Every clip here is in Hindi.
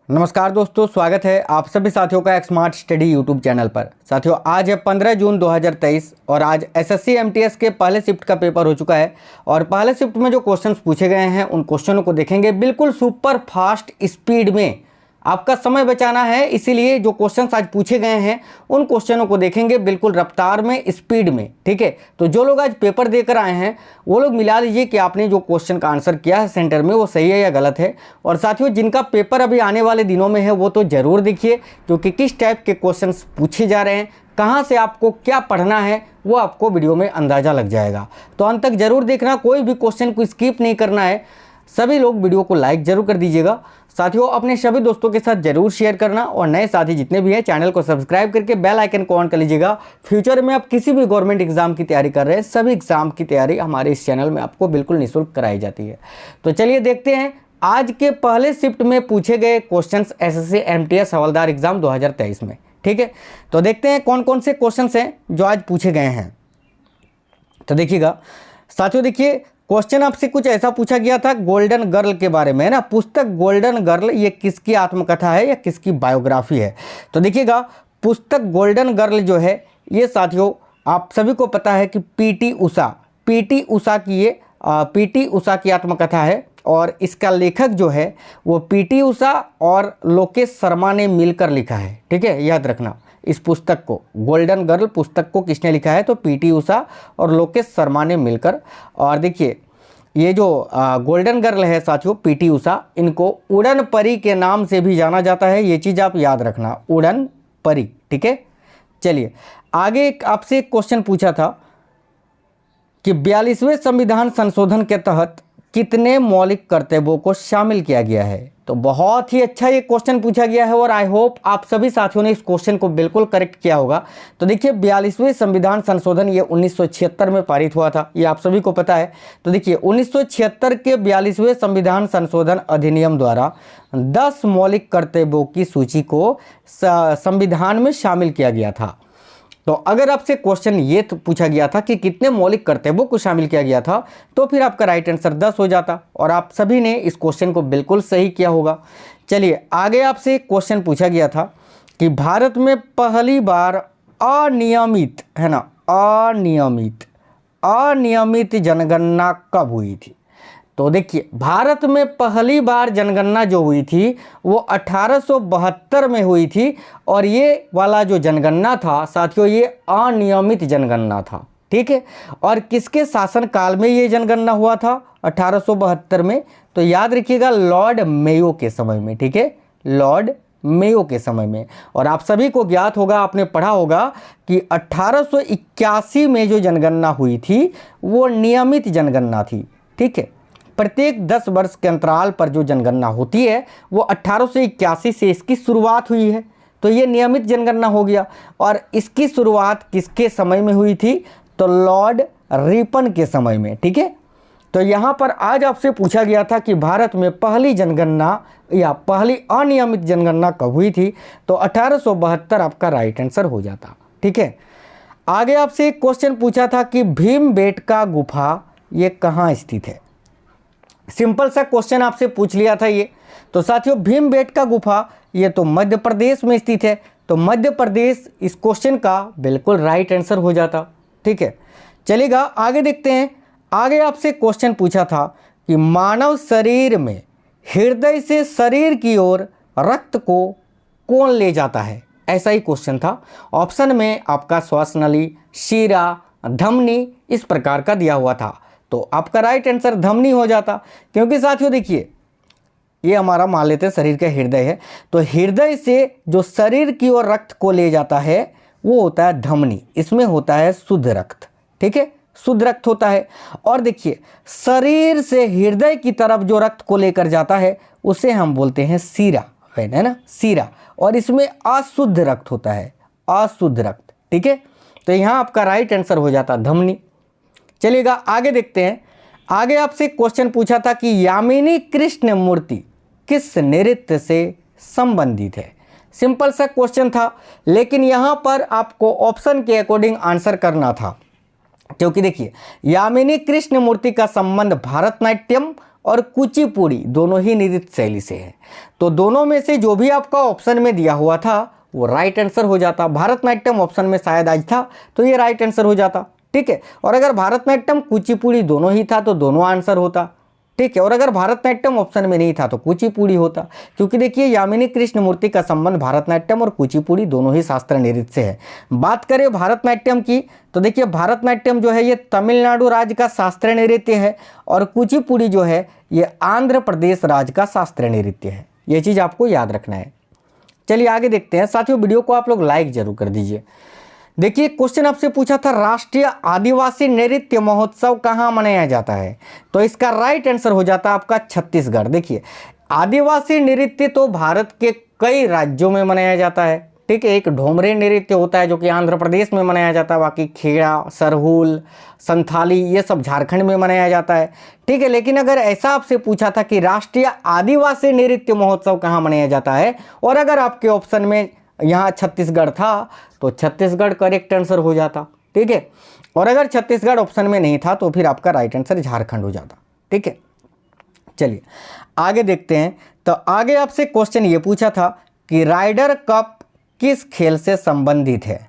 नमस्कार दोस्तों, स्वागत है आप सभी साथियों का स्मार्ट स्टडी यूट्यूब चैनल पर। साथियों, आज है 15 जून 2023 और आज एसएससी एमटीएस के पहले शिफ्ट का पेपर हो चुका है। और पहले शिफ्ट में जो क्वेश्चंस पूछे गए हैं उन क्वेश्चनों को देखेंगे बिल्कुल सुपर फास्ट स्पीड में। आपका समय बचाना है, इसीलिए जो क्वेश्चंस आज पूछे गए हैं उन क्वेश्चनों को देखेंगे बिल्कुल रफ्तार में, स्पीड में। ठीक है, तो जो लोग आज पेपर देकर आए हैं वो लोग मिला लीजिए कि आपने जो क्वेश्चन का आंसर किया है सेंटर में वो सही है या गलत है। और साथियों, जिनका पेपर अभी आने वाले दिनों में है वो तो ज़रूर देखिए, क्योंकि किस टाइप के क्वेश्चन पूछे जा रहे हैं, कहाँ से आपको क्या पढ़ना है वो आपको वीडियो में अंदाज़ा लग जाएगा। तो अंत तक जरूर देखना, कोई भी क्वेश्चन को स्किप नहीं करना है। सभी लोग वीडियो को लाइक जरूर कर दीजिएगा। साथियों, अपने सभी दोस्तों के साथ जरूर शेयर करना और नए साथी जितने भी हैं चैनल को सब्सक्राइब करके बेल आइकन को ऑन कर लीजिएगा। फ्यूचर में आप किसी भी गवर्नमेंट एग्जाम की तैयारी कर रहे हैं, सभी एग्जाम की तैयारी हमारे इस चैनल में आपको बिल्कुल निःशुल्क कराई जाती है। तो चलिए देखते हैं आज के पहले शिफ्ट में पूछे गए क्वेश्चन एसएससी एमटीएस हवलदार एग्जाम 2023 में। ठीक है, तो देखते हैं कौन कौन से क्वेश्चन हैं जो आज पूछे गए हैं। तो देखिएगा साथियों, देखिए क्वेश्चन आपसे कुछ ऐसा पूछा गया था गोल्डन गर्ल के बारे में, है ना। पुस्तक गोल्डन गर्ल ये किसकी आत्मकथा है या किसकी बायोग्राफी है। तो देखिएगा पुस्तक गोल्डन गर्ल जो है ये साथियों आप सभी को पता है कि पीटी उषा की आत्मकथा है। और इसका लेखक जो है वो पीटी उषा और लोकेश शर्मा ने मिलकर लिखा है। ठीक है, याद रखना इस पुस्तक को, गोल्डन गर्ल पुस्तक को किसने लिखा है तो पीटी उषा और लोकेश शर्मा ने मिलकर। और देखिए ये जो गोल्डन गर्ल है साथियों पीटी उषा, इनको उड़न परी के नाम से भी जाना जाता है, ये चीज़ आप याद रखना, उड़न परी। ठीक है, चलिए आगे आपसे एक क्वेश्चन पूछा था कि 42वें संविधान संशोधन के तहत कितने मौलिक कर्तव्यों को शामिल किया गया है। तो बहुत ही अच्छा ये क्वेश्चन पूछा गया है और आई होप आप सभी साथियों ने इस क्वेश्चन को बिल्कुल करेक्ट किया होगा। तो देखिए 42वें संविधान संशोधन ये 1976 में पारित हुआ था, ये आप सभी को पता है। तो देखिए 1976 के 42वें संविधान संशोधन अधिनियम द्वारा 10 मौलिक कर्तव्यों की सूची को संविधान में शामिल किया गया था। तो अगर आपसे क्वेश्चन ये पूछा गया था कि कितने मौलिक कर्तव्यों को शामिल किया गया था तो फिर आपका राइट आंसर 10 हो जाता और आप सभी ने इस क्वेश्चन को बिल्कुल सही किया होगा। चलिए आगे आपसे एक क्वेश्चन पूछा गया था कि भारत में पहली बार अनियमित, है ना, अनियमित जनगणना कब हुई थी। तो देखिए भारत में पहली बार जनगणना जो हुई थी वो 1872 में हुई थी और ये वाला जो जनगणना था साथियों ये अनियमित जनगणना था। ठीक है, और किसके शासनकाल में ये जनगणना हुआ था 1872 में, तो याद रखिएगा लॉर्ड मेयो के समय में। ठीक है, लॉर्ड मेयो के समय में। और आप सभी को ज्ञात होगा, आपने पढ़ा होगा कि 1881 में जो जनगणना हुई थी वो नियमित जनगणना थी। ठीक है, प्रत्येक 10 वर्ष के अंतराल पर जो जनगणना होती है वो 1881 से इसकी शुरुआत हुई है, तो ये नियमित जनगणना हो गया। और इसकी शुरुआत किसके समय में हुई थी तो लॉर्ड रिपन के समय में। ठीक है, तो यहाँ पर आज आपसे पूछा गया था कि भारत में पहली जनगणना या पहली अनियमित जनगणना कब हुई थी, तो 1872 आपका राइट आंसर हो जाता। ठीक है, आगे आपसे एक क्वेश्चन पूछा था कि भीमबेटका गुफा ये कहाँ स्थित है। सिंपल सा क्वेश्चन आपसे पूछ लिया था ये। तो साथियों भीमबेटका गुफा ये तो मध्य प्रदेश में स्थित है, तो मध्य प्रदेश इस क्वेश्चन का बिल्कुल राइट आंसर हो जाता। ठीक है, चलिएगा आगे देखते हैं। आगे आपसे क्वेश्चन पूछा था कि मानव शरीर में हृदय से शरीर की ओर रक्त को कौन ले जाता है, ऐसा ही क्वेश्चन था। ऑप्शन में आपका श्वास नली, शिरा, धमनी इस प्रकार का दिया हुआ था, तो आपका राइट आंसर धमनी हो जाता। क्योंकि साथियों देखिए ये हमारा मान लेते हैं शरीर का हृदय है, तो हृदय से जो शरीर की ओर रक्त को ले जाता है वो होता है धमनी, इसमें होता है शुद्ध रक्त। ठीक है, शुद्ध रक्त होता है। और देखिए शरीर से हृदय की तरफ जो रक्त को लेकर जाता है उसे हम बोलते हैं सीरा, है ना, सीरा। और इसमें अशुद्ध रक्त होता है, अशुद्ध रक्त। ठीक है, तो यहाँ आपका राइट आंसर हो जाता धमनी। चलिएगा आगे देखते हैं। आगे आपसे क्वेश्चन पूछा था कि यामिनी कृष्ण मूर्ति किस नृत्य से संबंधित है। सिंपल सा क्वेश्चन था, लेकिन यहाँ पर आपको ऑप्शन के अकॉर्डिंग आंसर करना था, क्योंकि देखिए यामिनी कृष्ण मूर्ति का संबंध भरतनाट्यम और कुचिपुड़ी दोनों ही नृत्य शैली से है। तो दोनों में से जो भी आपका ऑप्शन में दिया हुआ था वो राइट आंसर हो जाता। भारतनाट्यम ऑप्शन में शायद आज था तो ये राइट आंसर हो जाता, ठीक है। और अगर भारतनाट्यम कुचिपुड़ी दोनों ही था तो दोनों आंसर होता, ठीक है। और अगर भारतनाट्यम ऑप्शन में नहीं था तो कुचिपुड़ी होता, क्योंकि देखिए यामिनी कृष्णमूर्ति का संबंध भारतनाट्यम और कुचिपुड़ी दोनों ही शास्त्रीय नृत्य से है। बात करें भारतनाट्यम की तो देखिए भारतनाट्यम जो है ये तमिलनाडु राज्य का शास्त्रीय नृत्य है और कुचिपुड़ी जो है ये आंध्र प्रदेश राज्य का शास्त्रीय नृत्य है। ये चीज़ आपको याद रखना है। चलिए आगे देखते हैं। साथियों वीडियो को आप लोग लाइक जरूर कर दीजिए। देखिए क्वेश्चन आपसे पूछा था राष्ट्रीय आदिवासी नृत्य महोत्सव कहाँ मनाया जाता है, तो इसका राइट आंसर हो जाता है आपका छत्तीसगढ़। देखिए आदिवासी नृत्य तो भारत के कई राज्यों में मनाया जाता है, ठीक है। एक ढोमरे नृत्य होता है जो कि आंध्र प्रदेश में मनाया जाता है, बाकी खेड़ा, सरहुल, संथाली ये सब झारखंड में मनाया जाता है, ठीक है। लेकिन अगर ऐसा आपसे पूछा था कि राष्ट्रीय आदिवासी नृत्य महोत्सव कहाँ मनाया जाता है और अगर आपके ऑप्शन में यहाँ छत्तीसगढ़ था तो छत्तीसगढ़ करेक्ट आंसर हो जाता, ठीक है। और अगर छत्तीसगढ़ ऑप्शन में नहीं था तो फिर आपका राइट आंसर झारखंड हो जाता, ठीक है। चलिए आगे देखते हैं। तो आगे आपसे क्वेश्चन ये पूछा था कि राइडर कप किस खेल से संबंधित है,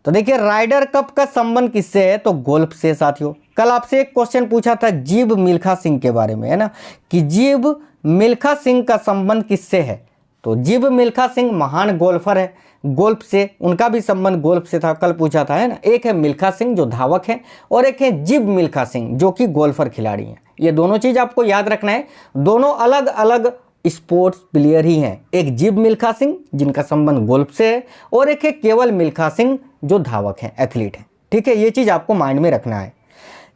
तो देखिए राइडर कप का संबंध किससे है, तो गोल्फ से। साथियों कल आपसे एक क्वेश्चन पूछा था जीव मिल्खा सिंह के बारे में, है ना, कि जीव मिल्खा सिंह का संबंध किससे है, तो जीव मिल्खा सिंह महान गोल्फर है, गोल्फ से उनका भी संबंध गोल्फ से था, कल पूछा था, है ना। एक है मिल्खा सिंह जो धावक है और एक है जीव मिल्खा सिंह जो कि गोल्फर खिलाड़ी हैं। ये दोनों चीज़ आपको याद रखना है, दोनों अलग अलग स्पोर्ट्स प्लेयर ही हैं। एक जीव मिल्खा सिंह जिनका संबंध गोल्फ से है और एक है केवल मिल्खा सिंह जो धावक हैं, एथलीट हैं, ठीक है। ये चीज़ आपको माइंड में रखना है।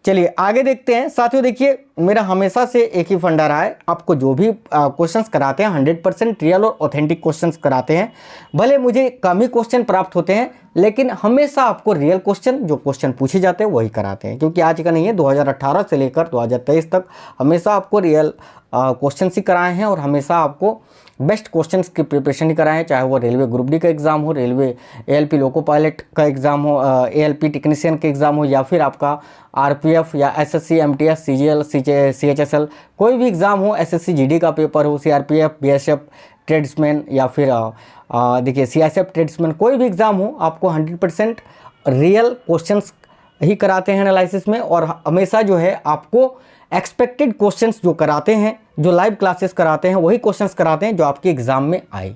चलिए आगे देखते हैं। साथियों देखिए मेरा हमेशा से एक ही फंडा रहा है, आपको जो भी क्वेश्चंस कराते हैं 100% रियल और ऑथेंटिक क्वेश्चंस कराते हैं। भले मुझे कम ही क्वेश्चन प्राप्त होते हैं लेकिन हमेशा आपको रियल क्वेश्चन जो क्वेश्चन पूछे जाते हैं वही कराते हैं, क्योंकि आज का नहीं है, 2018 से लेकर 2023 तक हमेशा आपको रियल क्वेश्चन ही कराए हैं और हमेशा आपको बेस्ट क्वेश्चंस की प्रिपरेशन ही कराएं हैं, चाहे वो रेलवे ग्रुप डी का एग्ज़ाम हो, रेलवे एएलपी लोको पायलट का एग्ज़ाम हो, एएलपी टेक्नीशियन का एग्ज़ाम हो, या फिर आपका आरपीएफ या एसएससी एमटीएस सीजीएल सीएचएसएल कोई भी एग्ज़ाम हो, एसएससी जीडी का पेपर हो, सीआरपीएफ बीएसएफ ट्रेड्समैन या फिर देखिए सीआईएसएफ ट्रेड्समैन कोई भी एग्ज़ाम हो, आपको 100% रियल क्वेश्चंस ही कराते हैं एनालिसिस में। और हमेशा जो है आपको एक्सपेक्टेड क्वेश्चंस जो कराते हैं, जो लाइव क्लासेस कराते हैं वही क्वेश्चंस कराते हैं जो आपके एग्जाम में आए।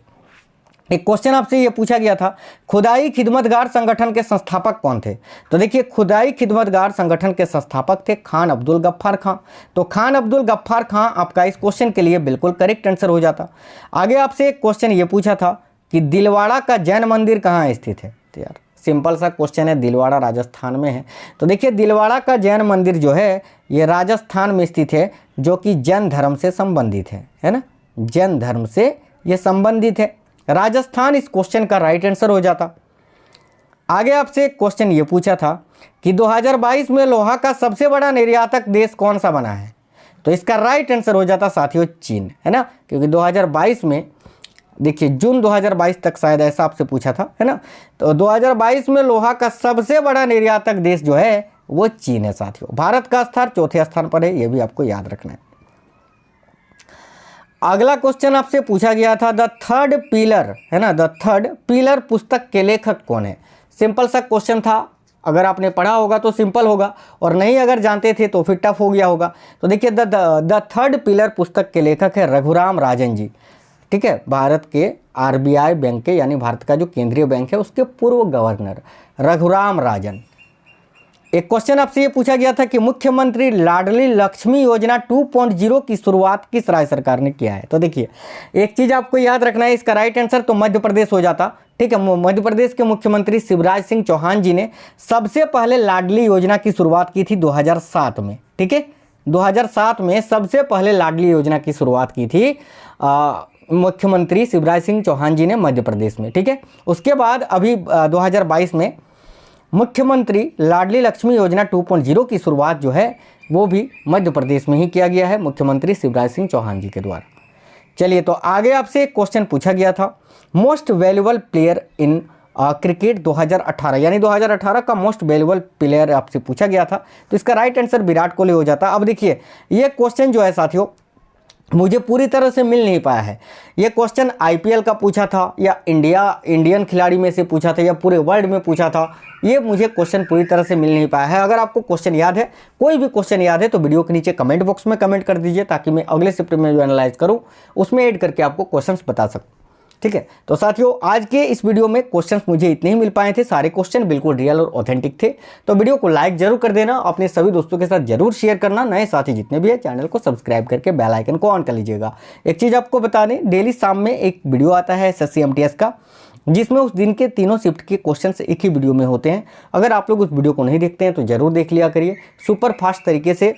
एक क्वेश्चन आपसे ये पूछा गया था खुदाई खिदमतगार संगठन के संस्थापक कौन थे, तो देखिए खुदाई खिदमतगार संगठन के संस्थापक थे खान अब्दुल गफ्फार खां। तो खान अब्दुल गफ्फार खां आपका इस क्वेश्चन के लिए बिल्कुल करेक्ट आंसर हो जाता। आगे आपसे एक क्वेश्चन ये पूछा था कि दिलवाड़ा का जैन मंदिर कहाँ स्थित है, तो यार सिंपल सा क्वेश्चन है, दिलवाड़ा राजस्थान में है। तो देखिए दिलवाड़ा का जैन मंदिर जो है ये राजस्थान में स्थित है जो कि जैन धर्म से संबंधित है ना, जैन धर्म से ये संबंधित है। राजस्थान इस क्वेश्चन का राइट आंसर हो जाता। आगे आपसे एक क्वेश्चन ये पूछा था कि 2022 में लोहा का सबसे बड़ा निर्यातक देश कौन सा बना है, तो इसका राइट आंसर हो जाता साथियों चीन, है ना, क्योंकि 2022 में देखिए जून 2022 तक शायद ऐसा आपसे पूछा था, है ना। तो 2022 में लोहा का सबसे बड़ा निर्यातक देश जो है वो चीन है साथियों। भारत का स्थान चौथे स्थान पर है, ये भी आपको याद रखना है। अगला क्वेश्चन आपसे पूछा गया था द थर्ड पिलर, है ना, द थर्ड पिलर पुस्तक के लेखक कौन है। सिंपल सा क्वेश्चन था, अगर आपने पढ़ा होगा तो सिंपल होगा और नहीं अगर जानते थे तो फिर टफ हो गया होगा। तो देखिए द थर्ड पिलर पुस्तक के लेखक है रघुराम राजन जी, ठीक है, भारत के आरबीआई बैंक के यानी भारत का जो केंद्रीय बैंक है उसके पूर्व गवर्नर रघुराम राजन। एक क्वेश्चन आपसे ये पूछा गया था कि मुख्यमंत्री लाडली लक्ष्मी योजना 2.0 की शुरुआत किस राज्य सरकार ने किया है, तो देखिए एक चीज़ आपको याद रखना है, इसका राइट आंसर तो मध्य प्रदेश हो जाता, ठीक है। मध्य प्रदेश के मुख्यमंत्री शिवराज सिंह चौहान जी ने सबसे पहले लाडली योजना की शुरुआत की थी 2007 में, ठीक है। 2007 में सबसे पहले लाडली योजना की शुरुआत की थी मुख्यमंत्री शिवराज सिंह चौहान जी ने मध्य प्रदेश में, ठीक है। उसके बाद अभी 2022 में मुख्यमंत्री लाडली लक्ष्मी योजना 2.0 की शुरुआत जो है वो भी मध्य प्रदेश में ही किया गया है मुख्यमंत्री शिवराज सिंह चौहान जी के द्वारा। चलिए तो आगे आपसे एक क्वेश्चन पूछा गया था most valuable player in cricket 2018, यानी 2018 का मोस्ट वैल्यूएबल प्लेयर आपसे पूछा गया था, तो इसका राइट आंसर विराट कोहली हो जाता। अब देखिए ये क्वेश्चन जो है साथियों मुझे पूरी तरह से मिल नहीं पाया है। ये क्वेश्चन आईपीएल का पूछा था या इंडियन खिलाड़ी में से पूछा था या पूरे वर्ल्ड में पूछा था, ये मुझे क्वेश्चन पूरी तरह से मिल नहीं पाया है। अगर आपको क्वेश्चन याद है, कोई भी क्वेश्चन याद है, तो वीडियो के नीचे कमेंट बॉक्स में कमेंट कर दीजिए, ताकि मैं अगले शिफ्ट में जो एनालाइज करूँ उसमें ऐड करके आपको क्वेश्चंस बता सकूँ। ठीक है, तो साथियों आज के इस वीडियो में क्वेश्चंस मुझे इतने ही मिल पाए थे। सारे क्वेश्चन बिल्कुल रियल और ऑथेंटिक थे। तो वीडियो को लाइक जरूर कर देना, अपने सभी दोस्तों के साथ जरूर शेयर करना। नए साथी जितने भी है चैनल को सब्सक्राइब करके बेल आइकन को ऑन कर लीजिएगा। एक चीज़ आपको बता दें, डेली शाम में एक वीडियो आता है SSC MTS का, जिसमें उस दिन के तीनों शिफ्ट के क्वेश्चंस एक ही वीडियो में होते हैं। अगर आप लोग उस वीडियो को नहीं देखते हैं तो जरूर देख लिया करिए। सुपर फास्ट तरीके से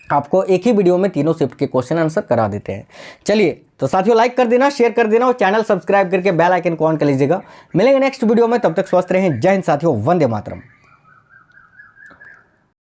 आपको एक ही वीडियो में तीनों शिफ्ट के क्वेश्चन आंसर करा देते हैं। चलिए तो साथियों लाइक कर देना, शेयर कर देना और चैनल सब्सक्राइब करके बेल आइकन को ऑन कर लीजिएगा। मिलेंगे नेक्स्ट वीडियो में, तब तक स्वस्थ रहें। जय हिंद साथियों, वंदे मातरम।